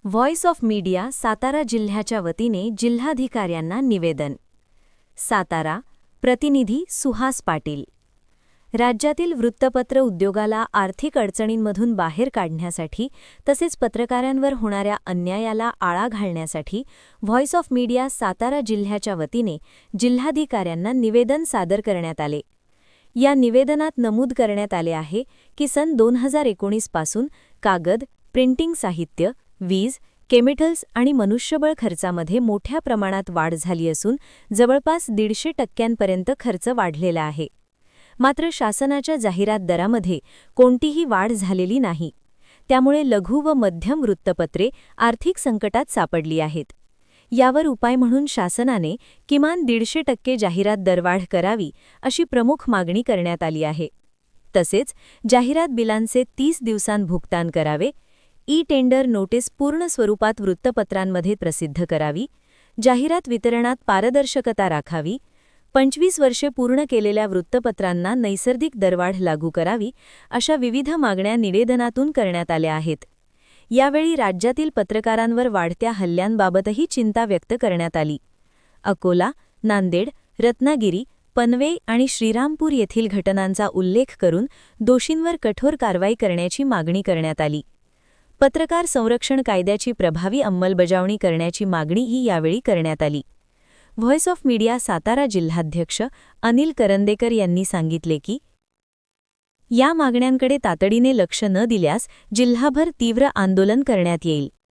Voice of media Satara जिल्ह्याच्या वतीने जिल्हाधिकाऱ्यांना निवेदन. सातारा, प्रतिनिधी सुहास पाटील. राज्यातील वृत्तपत्र उद्योगाला आर्थिक अडचणींमधून बाहेर काढण्यासाठी तसेच पत्रकारांवर होणाऱ्या अन्यायाला आळा घालण्यासाठी व्हॉइस ऑफ मीडिया सातारा जिल्ह्याच्या वतीने जिल्हाधिकाऱ्यांना निवेदन सादर करण्यात आले. या निवेदनात नमूद करण्यात आले आहे की सन 2019 पासून कागद, प्रिंटिंग साहित्य, वीज, केमिकल्स आणि मनुष्यबळ खर्चामध्ये मोठ्या प्रमाणात वाढ झाली असून जवळपास 150% खर्च वाढलेला आहे. मात्र शासनाच्या जाहिरात दरामध्ये कोणतीही वाढ झालेली नाही. त्यामुळे लघु व मध्यम वृत्तपत्रे आर्थिक संकटात सापडली आहेत. यावर उपाय म्हणून शासनाने किमान 150% जाहिरात दरवाढ करावी अशी प्रमुख मागणी करण्यात आली आहे. तसेच जाहिरात बिलांचे 30 दिवसांत भुगतान करावे, ई-टेंडर नोटीस पूर्ण स्वरूपात वृत्तपत्रांमध्ये प्रसिद्ध करावी, जाहिरात वितरणात पारदर्शकता राखावी, 25 वर्षे पूर्ण केलेल्या वृत्तपत्रांना नैसर्गिक दरवाढ लागू करावी, अशा विविध मागण्या निवेदनातून करण्यात आल्या आहेत. यावेळी राज्यातील पत्रकारांवर वाढत्या हल्ल्यांबाबतही चिंता व्यक्त करण्यात आली. अकोला, नांदेड, रत्नागिरी, पनवेल आणि श्रीरामपूर येथील घटनांचा उल्लेख करून दोषींवर कठोर कारवाई करण्याची मागणी करण्यात आली. पत्रकार संरक्षण कायद्याची प्रभावी अंमलबजावणी करण्याची मागणीही यावेळी करण्यात आली. व्हॉइस ऑफ मीडिया सातारा जिल्हाध्यक्ष अनिल करंदेकर यांनी सांगितले की या मागण्यांकडे तातडीने लक्ष न दिल्यास जिल्हाभर तीव्र आंदोलन करण्यात येईल.